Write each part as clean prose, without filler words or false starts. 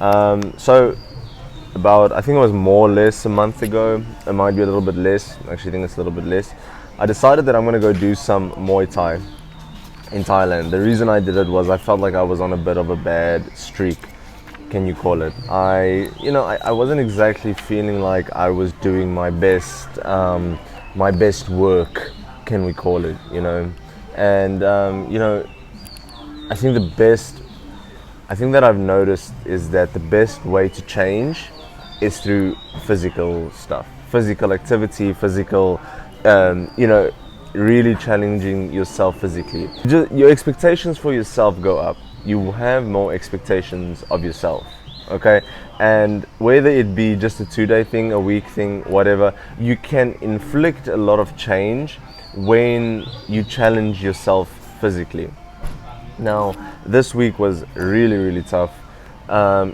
So about, I think it was more or less a month ago, it might be a little bit less, I actually think it's a little bit less, I decided that I'm going to go do some Muay Thai in Thailand. The reason I did it was I felt like I was on a bit of a bad streak, can you call it. I wasn't exactly feeling like I was doing my best work, can we call it, and I think I think that I've noticed is that the best way to change is through physical stuff, physical activity, physical, really challenging yourself physically. Your expectations for yourself go up. You have more expectations of yourself, okay? And whether it be just a 2-day thing, a week thing, whatever, you can inflict a lot of change when you challenge yourself physically. Now, this week was really, really tough.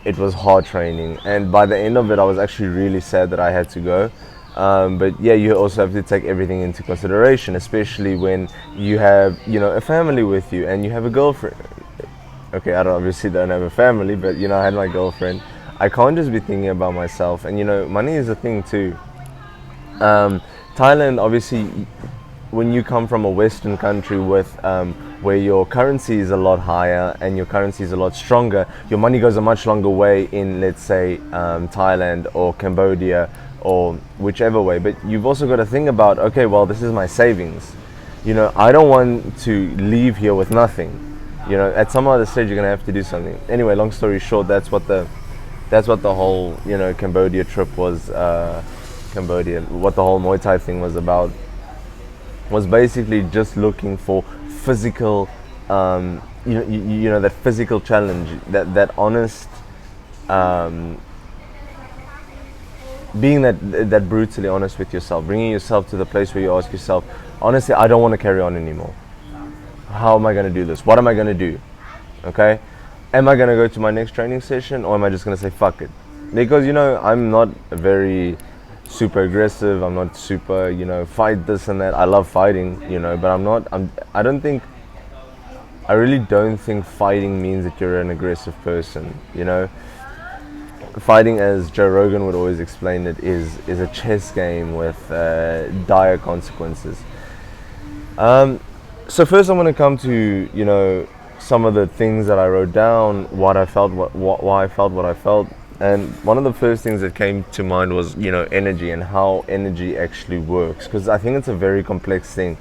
It was hard training, and by the end of it, I was actually really sad that I had to go. But yeah, you also have to take everything into consideration, especially when you have, a family with you and you have a girlfriend. Okay, I obviously don't have a family, but I had my girlfriend. I can't just be thinking about myself, and money is a thing too. Thailand, obviously, when you come from a Western country with where your currency is a lot higher and your currency is a lot stronger, your money goes a much longer way in, let's say, Thailand or Cambodia or whichever way. But you've also got to think about, okay, well, this is my savings. I don't want to leave here with nothing. At some other stage, you're gonna have to do something. Anyway, long story short, that's what the whole Cambodia trip was. Cambodia, what the whole Muay Thai thing was about, was basically just looking for physical, that physical challenge, that honest, being that brutally honest with yourself, bringing yourself to the place where you ask yourself, honestly, I don't want to carry on anymore. How am I going to do this? What am I going to do? Okay, am I going to go to my next training session, or am I just going to say fuck it? Because I'm not very super aggressive. I'm not super, fight this and that. I love fighting, but I really don't think fighting means that you're an aggressive person, Fighting, as Joe Rogan would always explain it, is a chess game with dire consequences. So first I'm going to come to, some of the things that I wrote down, what I felt, why I felt what I felt. And one of the first things that came to mind was, energy and how energy actually works. Because I think it's a very complex thing.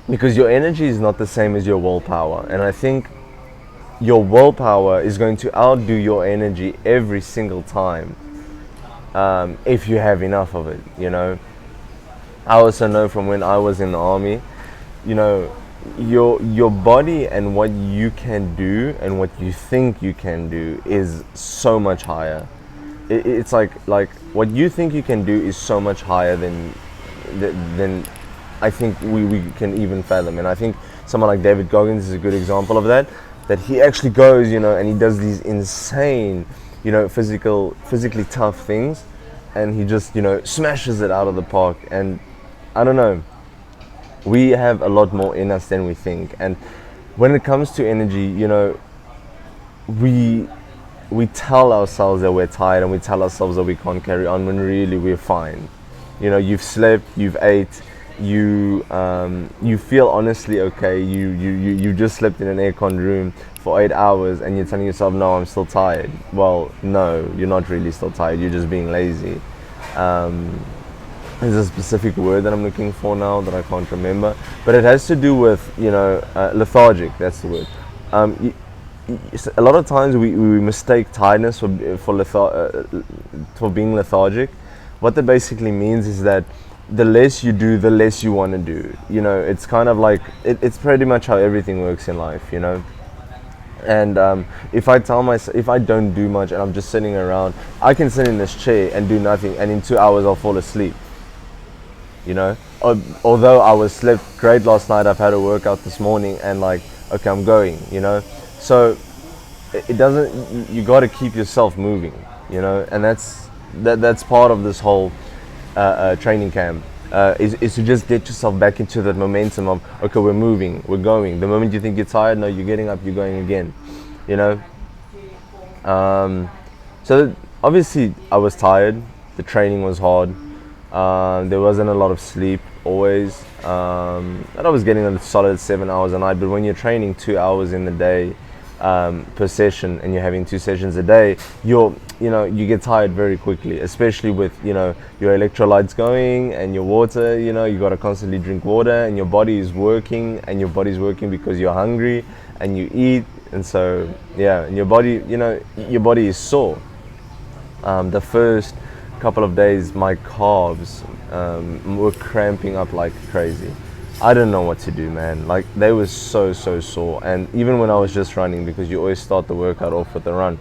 Because your energy is not the same as your willpower. And I think your willpower is going to outdo your energy every single time, if you have enough of it, I also know from when I was in the army, your body and what you can do and what you think you can do is so much higher. It's like what you think you can do is so much higher than I think we can even fathom. And I think someone like David Goggins is a good example of that he actually goes, and he does these insane, physically tough things, and he just, smashes it out of the park. And I don't know, we have a lot more in us than we think. And when it comes to energy, we tell ourselves that we're tired and we tell ourselves that we can't carry on, when really we're fine. You've slept, you've ate, you feel honestly okay. You just slept in an aircon room for 8 hours and you're telling yourself, no, I'm still tired. Well, no, you're not really still tired, you're just being lazy. There's a specific word that I'm looking for now that I can't remember, but it has to do with lethargic. That's the word. A lot of times we mistake tiredness for being lethargic. What that basically means is that the less you do, the less you want to do. It's kind of like it's pretty much how everything works in life. And if I tell myself, if I don't do much and I'm just sitting around, I can sit in this chair and do nothing, and in 2 hours I'll fall asleep. Although I was slept great last night, I've had a workout this morning, and okay, I'm going. So it doesn't. You got to keep yourself moving. And that's part of this whole training camp. Is to just get yourself back into that momentum of, okay, we're moving, we're going. The moment you think you're tired, no, you're getting up, you're going again. So obviously I was tired. The training was hard. There wasn't a lot of sleep always, and I was getting a solid 7 hours a night. But when you're training 2 hours in the day per session, and you're having 2 sessions a day, you get tired very quickly, especially with your electrolytes going and your water. You got to constantly drink water, and your body is working, because you're hungry and you eat, and so and your body is sore. The first couple of days my calves were cramping up like crazy. I don't know what to do, man. Like, they were so sore. And even when I was just running, because you always start the workout off with a run,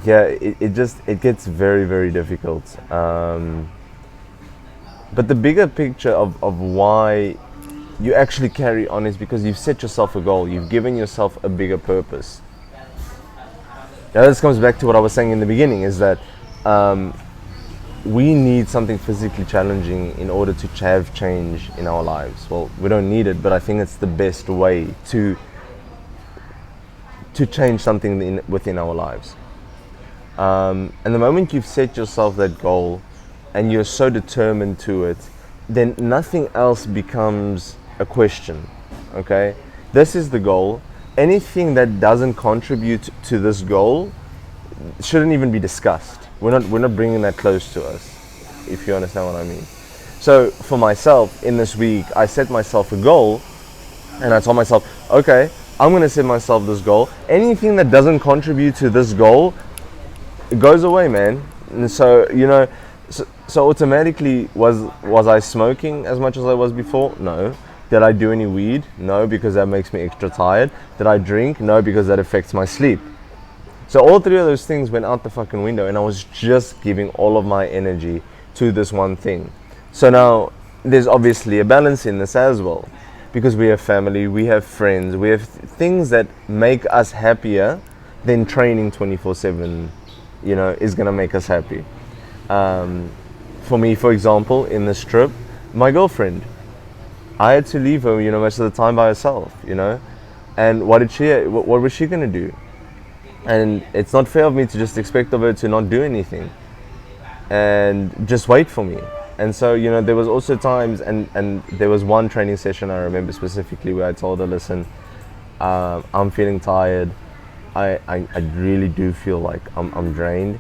it gets very difficult. But the bigger picture of why you actually carry on is because you've set yourself a goal. You've given yourself a bigger purpose. Now this comes back to what I was saying in the beginning, is that we need something physically challenging in order to have change in our lives. Well, we don't need it, but I think it's the best way to change something within our lives. And the moment you've set yourself that goal and you're so determined to it, then nothing else becomes a question. Okay? This is the goal. Anything that doesn't contribute to this goal shouldn't even be discussed. We're not bringing that close to us, if you understand what I mean. So for myself, in this week, I set myself a goal, and I told myself, okay, I'm going to set myself this goal. Anything that doesn't contribute to this goal, it goes away, man. And so, so automatically, was I smoking as much as I was before? No. Did I do any weed? No, because that makes me extra tired. Did I drink? No, because that affects my sleep. So all three of those things went out the fucking window, and I was just giving all of my energy to this one thing. So now there's obviously a balance in this as well, because we have family, we have friends, we have things that make us happier than training 24/7, is gonna make us happy. For me, for example, in this trip, my girlfriend, I had to leave her, most of the time by herself, and what was she gonna do? And it's not fair of me to just expect of her to not do anything and just wait for me. And so, there was also times, and there was one training session I remember specifically where I told her, listen, I'm feeling tired. I really do feel like I'm drained.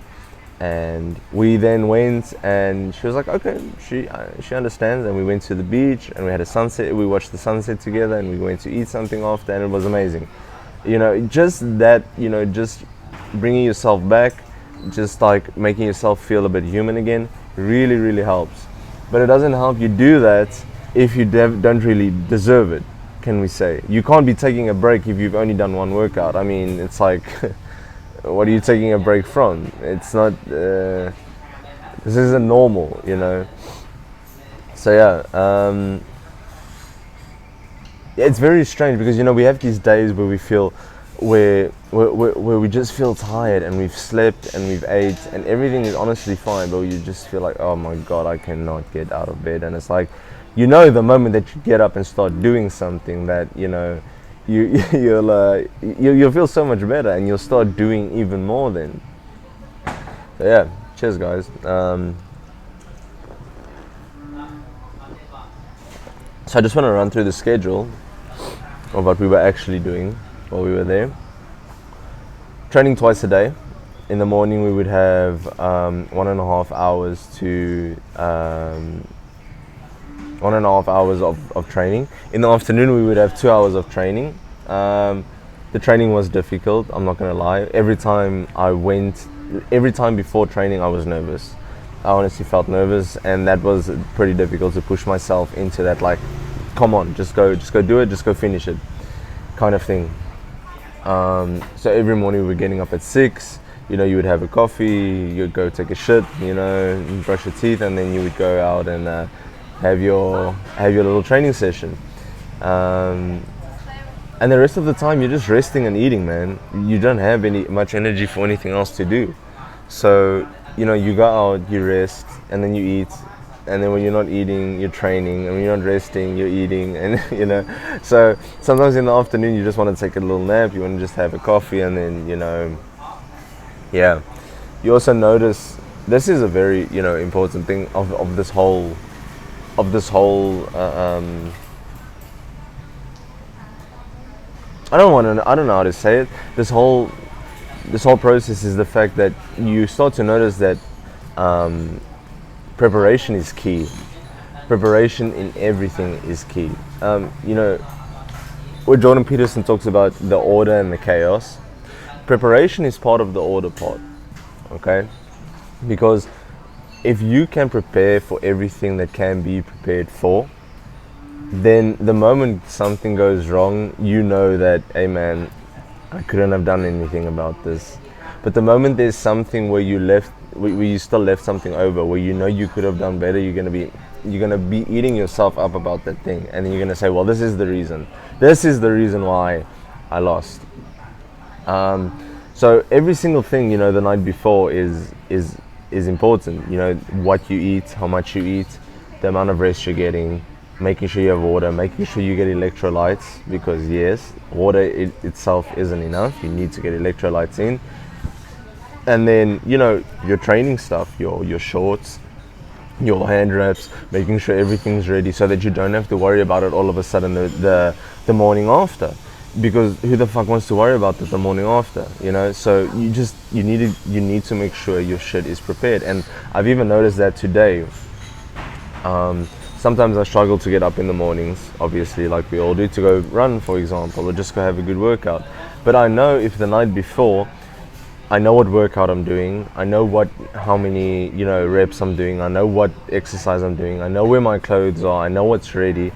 And we then went, and she was like, okay, she understands. And we went to the beach, and we had a sunset. We watched the sunset together, and we went to eat something after, and it was amazing. Just that, just bringing yourself back, just like making yourself feel a bit human again, really helps. But it doesn't help you do that if you don't really deserve it, can we say. You can't be taking a break if you've only done one workout. I mean, it's like, what are you taking a break from? It's not, this isn't normal, So yeah, it's very strange because we have these days where we feel where we just feel tired, and we've slept and we've ate and everything is honestly fine, but you just feel like, oh my god, I cannot get out of bed. And it's like, the moment that you get up and start doing something, that you'll feel so much better, and you'll start doing even more then. So yeah, cheers guys. So I just want to run through the schedule of what we were actually doing while we were there. Training twice a day. In the morning we would have 1.5 hours to 1.5 hours of training. In the afternoon we would have 2 hours of training. The training was difficult, I'm not gonna lie. Every time before training I was nervous. I honestly felt nervous, and that was pretty difficult to push myself into that, like, come on, just go do it, just go finish it, kind of thing. So every morning we were getting up at 6, you would have a coffee, you'd go take a shit, brush your teeth, and then you would go out and have your little training session. And the rest of the time you're just resting and eating, man. You don't have much energy for anything else to do. So you go out, you rest, and then you eat, and then when you're not eating, you're training, and when you're not resting, you're eating, and so sometimes in the afternoon you just want to take a little nap, you want to just have a coffee, and then yeah. You also notice this is a very important thing of this whole I don't know how to say it. This whole process is the fact that you start to notice that preparation is key. Preparation in everything is key. Where Jordan Peterson talks about the order and the chaos, preparation is part of the order part. Okay, because if you can prepare for everything that can be prepared for, then the moment something goes wrong, you know that, hey man, I couldn't have done anything about this. But the moment there's something where you still left something over, where you know you could have done better, you're gonna be eating yourself up about that thing, and then you're gonna say, well, this is the reason why I lost. So every single thing, the night before is important. What you eat, how much you eat, the amount of rest you're getting, making sure you have water, making sure you get electrolytes, because yes, water itself isn't enough. You need to get electrolytes in. And then, your training stuff, your shorts, your hand reps, making sure everything's ready so that you don't have to worry about it all of a sudden the morning after. Because who the fuck wants to worry about it the morning after, So you need to make sure your shit is prepared. And I've even noticed that today. Sometimes I struggle to get up in the mornings, obviously, like we all do, to go run, for example, or just go have a good workout. But I know if the night before, I know what workout I'm doing, I know how many reps I'm doing, I know what exercise I'm doing, I know where my clothes are, I know what's ready,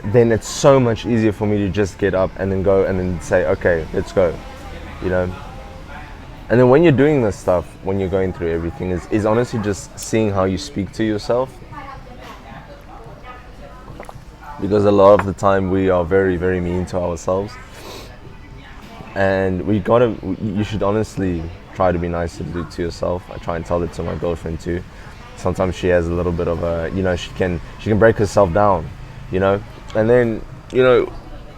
then it's so much easier for me to just get up and then go and then say, okay, let's go, And then when you're doing this stuff, when you're going through everything, is honestly just seeing how you speak to yourself. Because a lot of the time we are very, very mean to ourselves, and you should honestly try to be nice to yourself. I try and tell it to my girlfriend too. Sometimes she has a little bit of she can break herself down, and then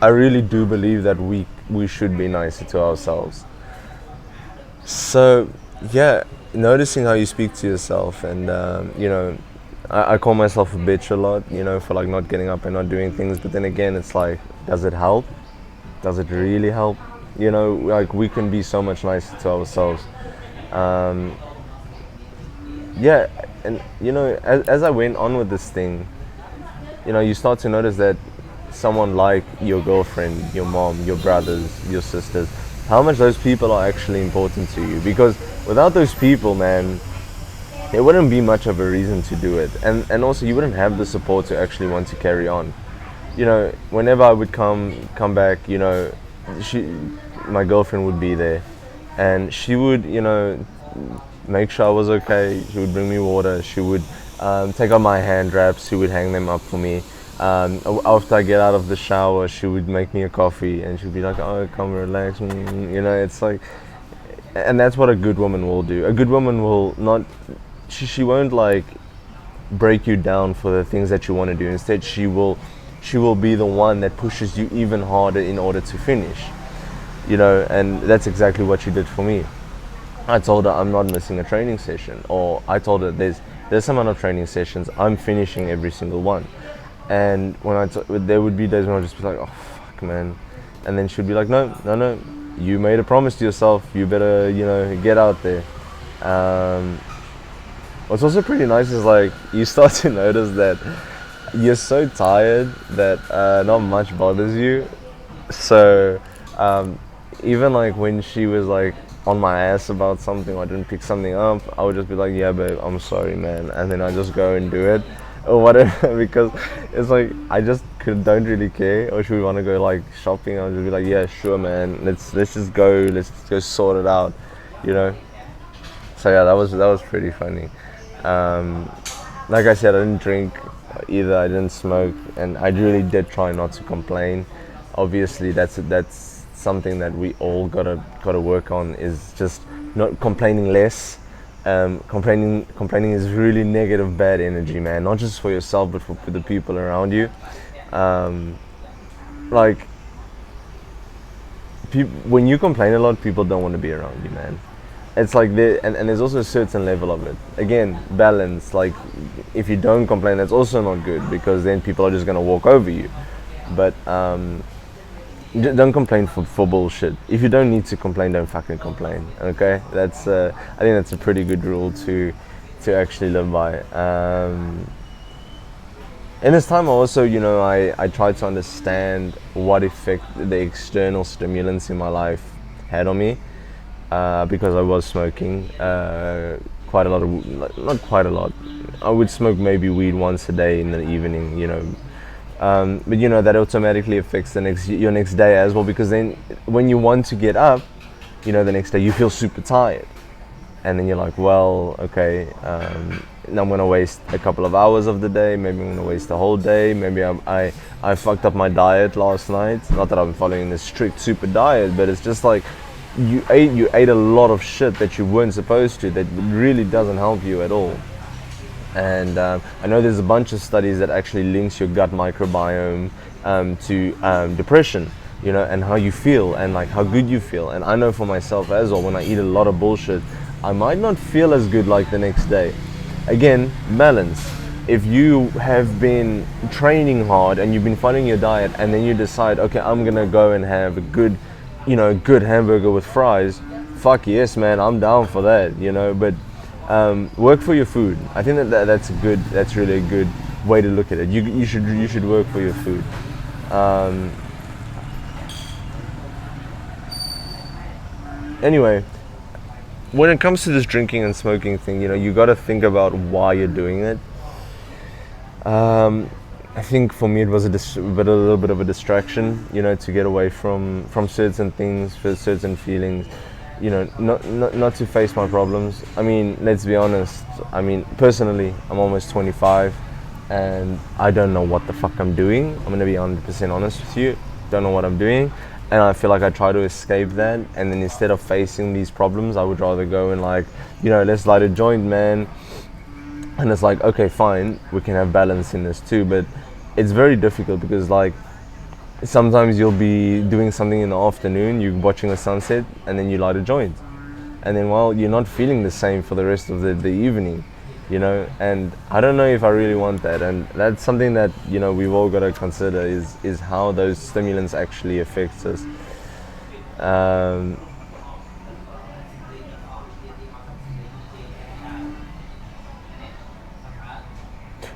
I really do believe that we should be nicer to ourselves. So yeah, noticing how you speak to yourself, and I call myself a bitch a lot, for like not getting up and not doing things. But then again, it's like, does it help? Does it really help? Like we can be so much nicer to ourselves. Yeah, and as I went on with this thing, you start to notice that someone like your girlfriend, your mom, your brothers, your sisters, how much those people are actually important to you. Because without those people, man, there wouldn't be much of a reason to do it, and also you wouldn't have the support to actually want to carry on. Whenever I would come back, my girlfriend would be there, and she would make sure I was okay. She would bring me water, she would take out my hand wraps, she would hang them up for me. After I get out of the shower, she would make me a coffee, and she'd be like, oh, come relax. It's like, and that's what a good woman will do. A good woman will not, she won't like break you down for the things that you want to do. Instead, she will be the one that pushes you even harder in order to finish. And that's exactly what she did for me. I told her I'm not missing a training session, or I told her there's some amount of training sessions, I'm finishing every single one. And when there would be days when I'd just be like, oh fuck man, and then she'd be like, no, you made a promise to yourself, you better get out there. What's also pretty nice is like you start to notice that you're so tired that not much bothers you. So even like when she was like on my ass about something, or I didn't pick something up, I would just be like, yeah babe, I'm sorry man, and then I just go and do it or whatever. Because it's like I just don't really care. Or should we want to go like shopping, I'll just be like, yeah sure man, let's just go, let's just sort it out, So yeah, that was pretty funny. Like I said, I didn't drink either, I didn't smoke, and I really did try not to complain. Obviously that's something that we all gotta work on, is just not complaining less, Complaining is really negative, bad energy, man. Not just for yourself, but for the people around you. Um, like, when you complain a lot, people don't want to be around you, man. It's like and there's also a certain level of it. Again, balance. Like, if you don't complain, that's also not good, because then people are just gonna walk over you. But don't complain for bullshit. If you don't need to complain, don't fucking complain. Okay, that's I think that's a pretty good rule to actually live by. In this time, also, I tried to understand what effect the external stimulants in my life had on me, because I was smoking quite a lot of, not quite a lot. I would smoke maybe weed once a day in the evening, but that automatically affects your next day as well, because then when you want to get up, the next day you feel super tired, and then you're like, well, okay, now I'm gonna waste a couple of hours of the day, maybe I'm gonna waste the whole day, maybe I fucked up my diet last night. Not that I'm following this strict super diet, but it's just like you ate a lot of shit that you weren't supposed to, that really doesn't help you at all. And I know there's a bunch of studies that actually links your gut microbiome to depression, and how you feel, and like how good you feel. And I know for myself as well, when I eat a lot of bullshit, I might not feel as good like the next day. Again, balance. If you have been training hard and you've been following your diet, and then you decide, okay, I'm gonna go and have a good, good hamburger with fries, fuck yes, man, I'm down for that, but work for your food. I think that's really a good way to look at it. You should work for your food. Anyway, when it comes to this drinking and smoking thing, you got to think about why you're doing it. I think for me it was a little bit of a distraction, to get away from certain things, for certain feelings, not to face my problems. I mean, let's be honest. I mean, personally, I'm almost 25, and I don't know what the fuck I'm doing. I'm gonna be 100% honest with you. Don't know what I'm doing. And I feel like I try to escape that, and then instead of facing these problems, I would rather go and let's light a joint, man. And it's like, okay, fine, we can have balance in this too, but it's very difficult, because sometimes you'll be doing something in the afternoon, you're watching the sunset, and then you light a joint, and then you're not feeling the same for the rest of the evening, and I don't know if I really want that. And that's something that we've all got to consider, is how those stimulants actually affect us.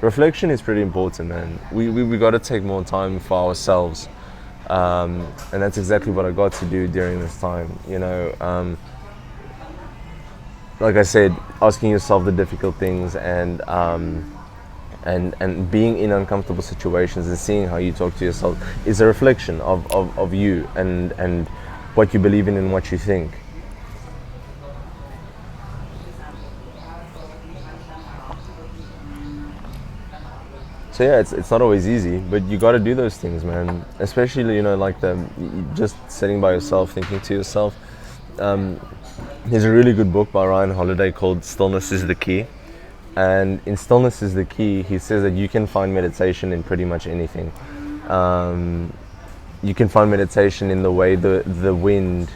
Reflection is pretty important, man. We got to take more time for ourselves, and that's exactly what I got to do during this time. Like I said, asking yourself the difficult things, and being in uncomfortable situations, and seeing how you talk to yourself is a reflection of you, and what you believe in and what you think. So yeah, it's not always easy, but you got to do those things, man. Especially like just sitting by yourself, thinking to yourself. There's a really good book by Ryan Holiday called Stillness is the Key. And in Stillness is the Key, he says that you can find meditation in pretty much anything. You can find meditation in the way the wind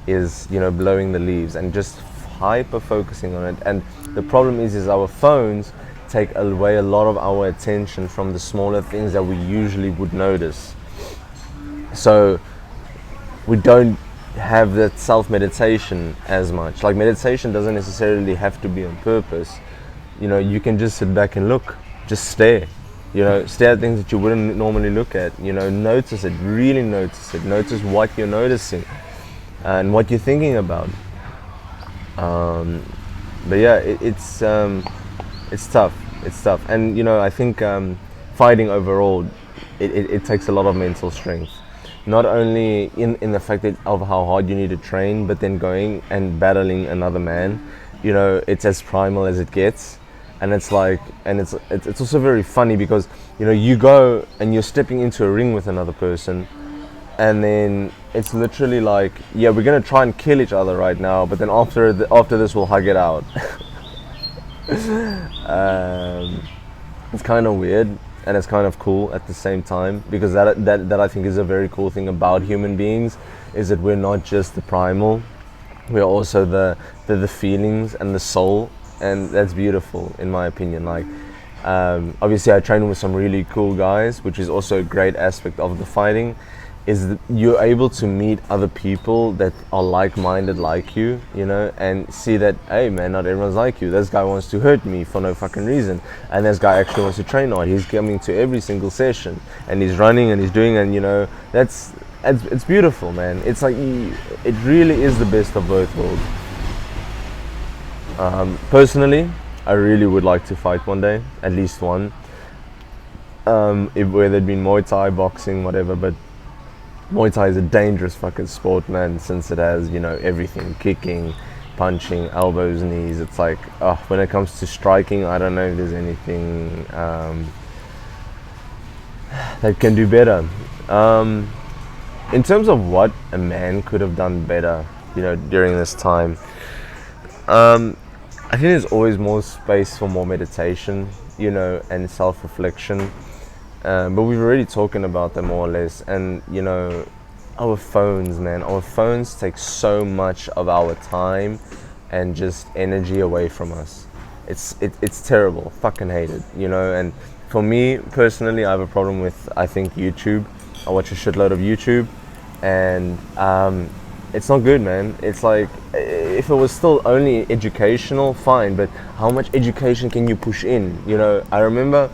is, blowing the leaves, and just hyper focusing on it. And the problem is our phones take away a lot of our attention from the smaller things that we usually would notice. So we don't have that self-meditation as much. Like, meditation doesn't necessarily have to be on purpose. You can just sit back and look, just stare, stare at things that you wouldn't normally look at, notice it, really notice it, notice what you're noticing and what you're thinking about. But yeah, it's tough, and I think fighting overall, it takes a lot of mental strength. Not only in the fact of how hard you need to train, but then going and battling another man, it's as primal as it gets. And it's also very funny, because you go and you're stepping into a ring with another person, and then it's literally like, yeah, we're gonna try and kill each other right now, but then after this we'll hug it out. It's kind of weird and it's kind of cool at the same time, because that I think is a very cool thing about human beings, is that we're not just the primal, we're also the feelings and the soul, and that's beautiful in my opinion. Like, obviously I train with some really cool guys, which is also a great aspect of the fighting, is that you're able to meet other people that are like-minded like you, you know, and see that, hey man, not everyone's like you. This guy wants to hurt me for no fucking reason, and this guy actually wants to train hard. He's coming to every single session, and he's running and he's doing, and you know, it's beautiful, man. It's like, it really is the best of both worlds. Personally, I really would like to fight one day, at least one. Whether it be Muay Thai, boxing, whatever, but Muay Thai is a dangerous fucking sport, man, since it has, you know, everything, kicking, punching, elbows, knees. It's like, when it comes to striking, I don't know if there's anything that can do better. In terms of what a man could have done better, you know, during this time, I think there's always more space for more meditation, you know, and self-reflection. But we've already talking about them more or less, and you know, our phones, man, our phones take so much of our time and just energy away from us. It's terrible. Fucking hate it, you know. And for me personally, I have a problem with, I think, YouTube. I watch a shitload of YouTube, and it's not good, man. It's like, if it was still only educational, fine, but how much education can you push in? You know, I remember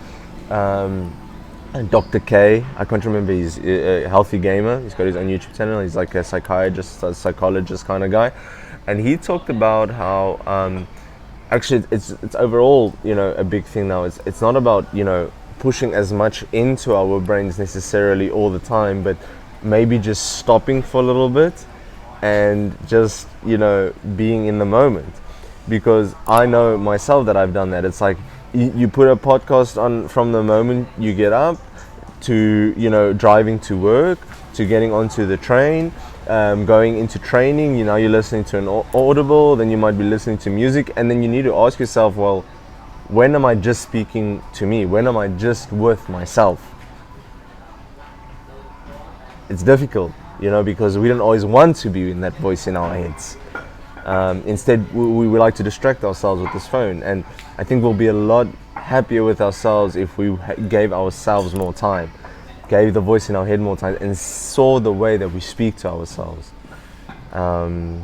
Dr. K, I can't remember, he's a healthy gamer. He's got his own YouTube channel. He's like a psychiatrist, a psychologist kind of guy, and he talked about how actually it's overall, you know, a big thing now. It's not about, you know, pushing as much into our brains necessarily all the time, but maybe just stopping for a little bit and just, you know, being in the moment. Because I know myself that I've done that. It's like, you put a podcast on from the moment you get up to, you know, driving to work, to getting onto the train, going into training. You know, you're listening to an audible, then you might be listening to music, and then you need to ask yourself, well, when am I just speaking to me? When am I just with myself? It's difficult, you know, because we don't always want to be in that voice in our heads. Instead, we like to distract ourselves with this phone, and I think we'll be a lot happier with ourselves if we gave ourselves more time, gave the voice in our head more time, and saw the way that we speak to ourselves. I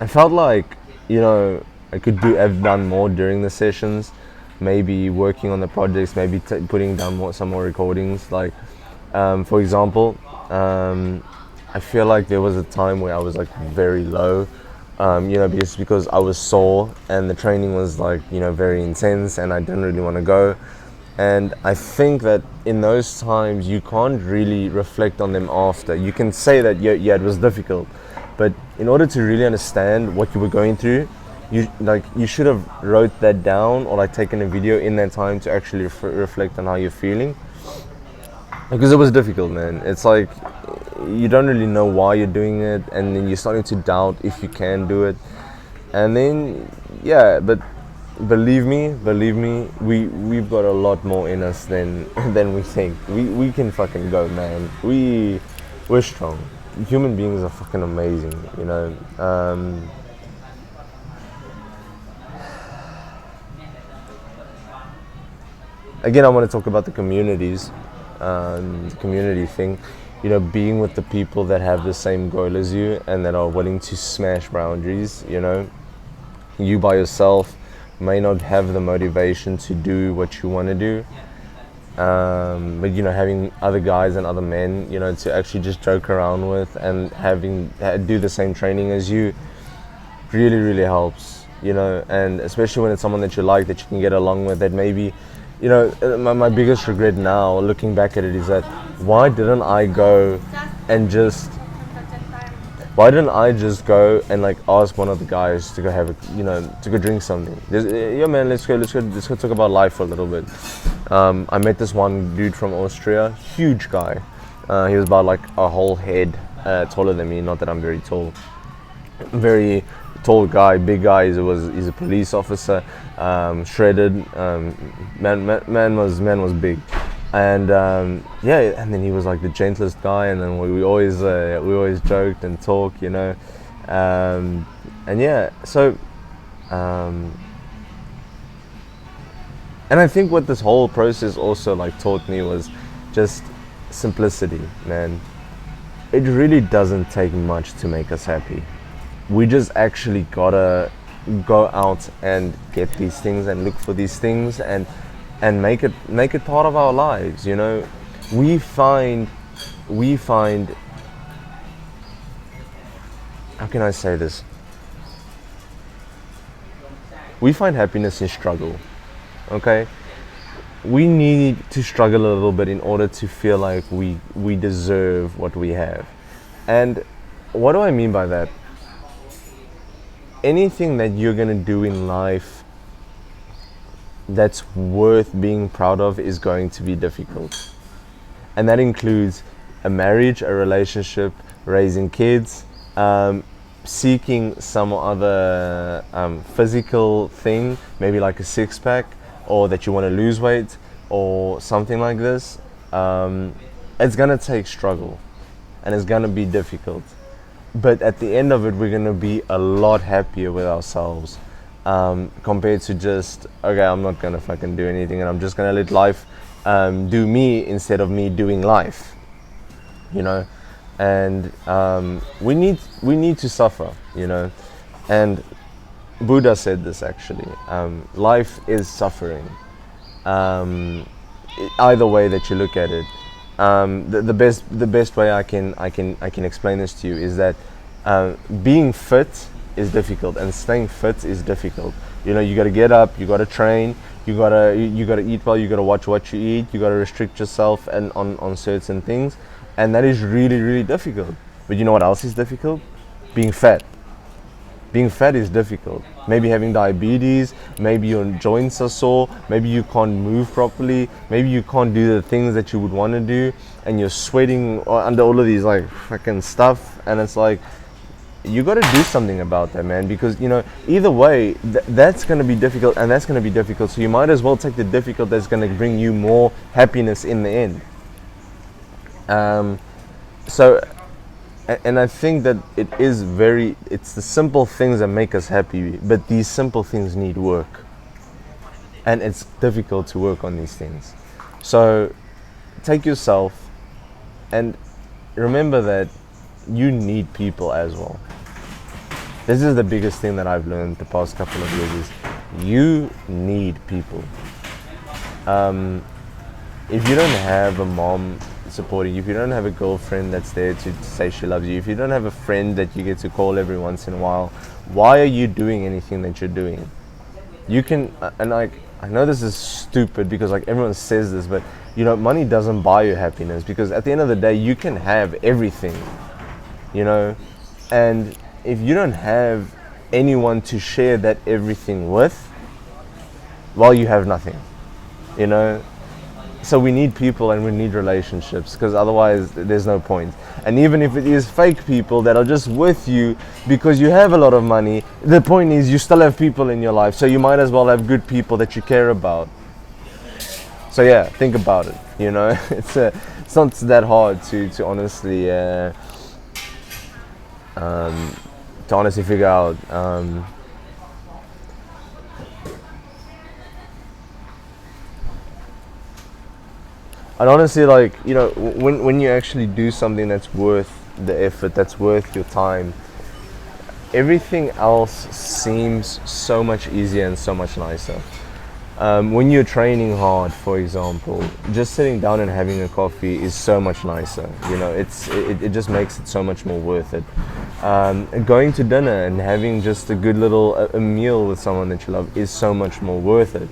felt like, you know, I could have done more during the sessions, maybe working on the projects, maybe putting down some more recordings. Like, for example, I feel like there was a time where I was like very low, you know, because I was sore and the training was like, you know, very intense and I didn't really want to go. And I think that in those times you can't really reflect on them after. You can say that, yeah, it was difficult, but in order to really understand what you were going through, you should have wrote that down, or like taken a video in that time to actually reflect on how you're feeling. Because it was difficult, man. It's like, you don't really know why you're doing it, and then you're starting to doubt if you can do it. And then, yeah, but believe me, we've got a lot more in us than we think. We can fucking go, man. We're strong. Human beings are fucking amazing, you know. Again, I want to talk about the communities, the community thing. You know, being with the people that have the same goal as you and that are willing to smash boundaries. You know, you by yourself may not have the motivation to do what you want to do, but you know, having other guys and other men, you know, to actually just joke around with and do the same training as you really helps. You know, and especially when it's someone that you like, that you can get along with, that maybe, you know, my biggest regret now, looking back at it, is that why didn't I just go and like ask one of the guys to go have to go drink something. Yeah, man, let's go talk about life for a little bit. I met this one dude from Austria, huge guy. He was about like a whole head taller than me. Not that I'm very tall. Very tall guy, big guy. He's a police officer, shredded. Man was big, and yeah. And then he was like the gentlest guy, and then we always joked and talked, you know, and yeah. So, and I think what this whole process also like taught me was just simplicity, man. It really doesn't take much to make us happy. We just actually gotta go out and get these things and look for these things and make it part of our lives, you know. We find how can I say this? We find happiness in struggle. Okay? We need to struggle a little bit in order to feel like we deserve what we have. And what do I mean by that? Anything that you're going to do in life that's worth being proud of is going to be difficult. And that includes a marriage, a relationship, raising kids, seeking some other physical thing, maybe like a six-pack, or that you want to lose weight, or something like this. It's going to take struggle, and it's going to be difficult. But at the end of it, we're going to be a lot happier with ourselves, compared to just, okay, I'm not going to fucking do anything, and I'm just going to let life do me instead of me doing life, you know. And we need to suffer, you know. And Buddha said this actually. Life is suffering. Either way that you look at it. The best way I can explain this to you is that being fit is difficult, and staying fit is difficult. You know, you got to get up, you got to train, you got to eat well, you got to watch what you eat, you got to restrict yourself and on certain things, and that is really, really difficult. But you know what else is difficult? Being fat. Being fat is difficult. Maybe having diabetes, maybe your joints are sore, maybe you can't move properly, maybe you can't do the things that you would want to do, and you're sweating under all of these like fucking stuff, and it's like, you got to do something about that, man, because, you know, either way, that's going to be difficult, and that's going to be difficult, so you might as well take the difficult that's going to bring you more happiness in the end. And I think that it's the simple things that make us happy, but these simple things need work. And it's difficult to work on these things. So take yourself and remember that you need people as well. This is the biggest thing that I've learned the past couple of years is you need people. If you don't have a mom supporting you, if you don't have a girlfriend that's there to say she loves you, if you don't have a friend that you get to call every once in a while, why are you doing anything that you're doing? You can, and like, I know this is stupid because like everyone says this, but you know, money doesn't buy you happiness, because at the end of the day, you can have everything, you know, and if you don't have anyone to share that everything with, well, you have nothing, you know. So we need people and we need relationships, because otherwise there's no point. And even if it is fake people that are just with you because you have a lot of money, the point is you still have people in your life, so you might as well have good people that you care about. So yeah, think about it, you know. It's not that hard to honestly figure out. And honestly, like, you know, when you actually do something that's worth the effort, that's worth your time, everything else seems so much easier and so much nicer. When you're training hard, for example, just sitting down and having a coffee is so much nicer. You know, it just makes it so much more worth it. Going to dinner and having just a good little a meal with someone that you love is so much more worth it.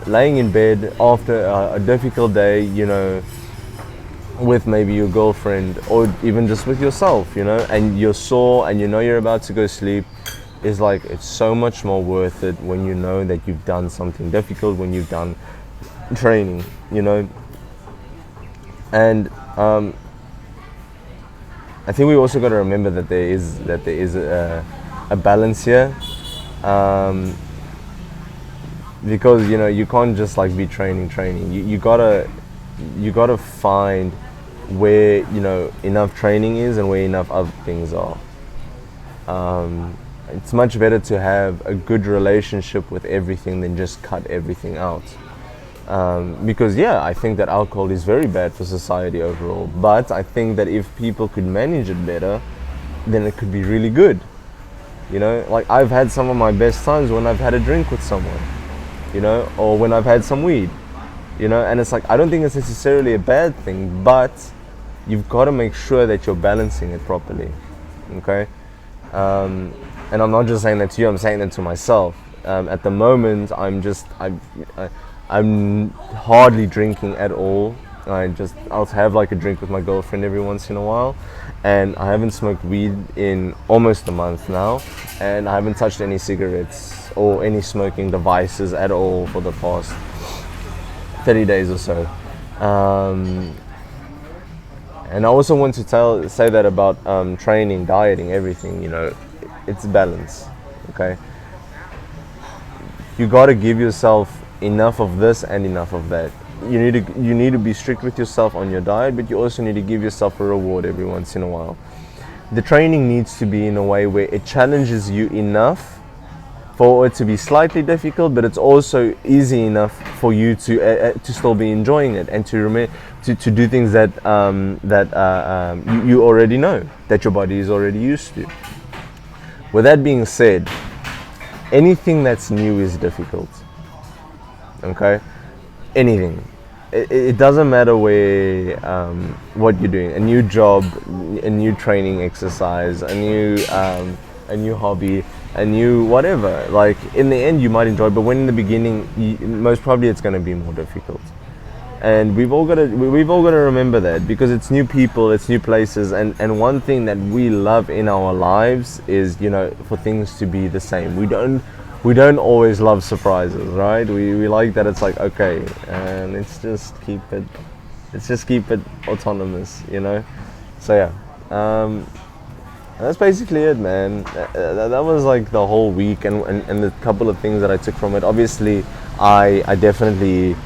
Laying in bed after a difficult day, you know, with maybe your girlfriend or even just with yourself, you know, and you're sore and you know you're about to go sleep, is like, it's so much more worth it when you know that you've done something difficult, when you've done training, you know. And I think we also got to remember that there is a balance here, because you know you can't just like be training. You gotta find where you know enough training is and where enough other things are. It's much better to have a good relationship with everything than just cut everything out. Because yeah, I think that alcohol is very bad for society overall, but I think that if people could manage it better, then it could be really good. You know, like I've had some of my best times when I've had a drink with someone, you know, or when I've had some weed, you know, and it's like I don't think it's necessarily a bad thing, but you've got to make sure that you're balancing it properly, okay? And I'm not just saying that to you, I'm saying that to myself. At the moment, I'm hardly drinking at all. I'll have like a drink with my girlfriend every once in a while, and I haven't smoked weed in almost a month now, and I haven't touched any cigarettes or any smoking devices at all for the past 30 days or so. And I also want to say that about training, dieting, everything, you know, it's balance, okay? You got to give yourself enough of this and enough of that. You need to be strict with yourself on your diet, but you also need to give yourself a reward every once in a while. The training needs to be in a way where it challenges you enough for it to be slightly difficult, but it's also easy enough for you to still be enjoying it and to do things that you already know, that your body is already used to. With that being said, anything that's new is difficult. Okay, anything. It doesn't matter what you're doing. A new job, a new training exercise, a new hobby, a new whatever. Like in the end, you might enjoy it, but when in the beginning, most probably it's going to be more difficult. And we've all got to remember that, because it's new people, it's new places, and one thing that we love in our lives is, you know, for things to be the same. We don't always love surprises, right? We like that it's like, okay, and let's just keep it autonomous, you know. So yeah, that's basically it, man. That was like the whole week and the couple of things that I took from it. Obviously, I definitely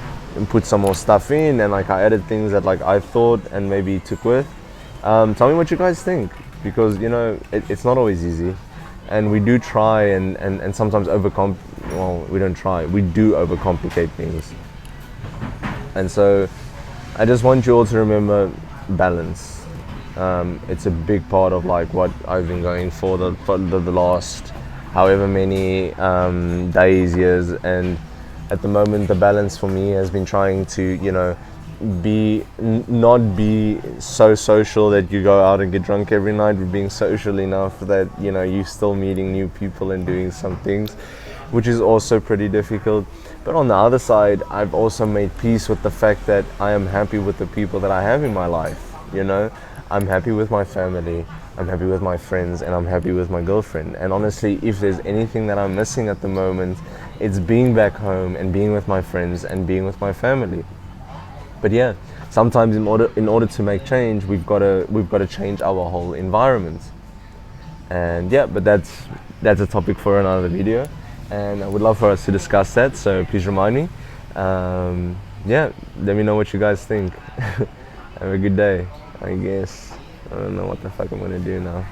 put some more stuff in, and like I added things that like I thought and maybe took with. Tell me what you guys think, because you know it's not always easy, and we do try and sometimes we don't try, we do overcomplicate things. And so I just want you all to remember balance. It's a big part of like what I've been going for the last however many days, years, and at the moment the balance for me has been trying to, you know, not be so social that you go out and get drunk every night, but being social enough that, you know, you're still meeting new people and doing some things, which is also pretty difficult. But on the other side, I've also made peace with the fact that I am happy with the people that I have in my life, you know. I'm happy with my family, I'm happy with my friends, and I'm happy with my girlfriend. And honestly, if there's anything that I'm missing at the moment, it's being back home and being with my friends and being with my family. But yeah, sometimes in order to make change, we've got to change our whole environment. And yeah, but that's a topic for another video, and I would love for us to discuss that. So please remind me. Yeah, let me know what you guys think. Have a good day. I guess I don't know what the fuck I'm gonna do now.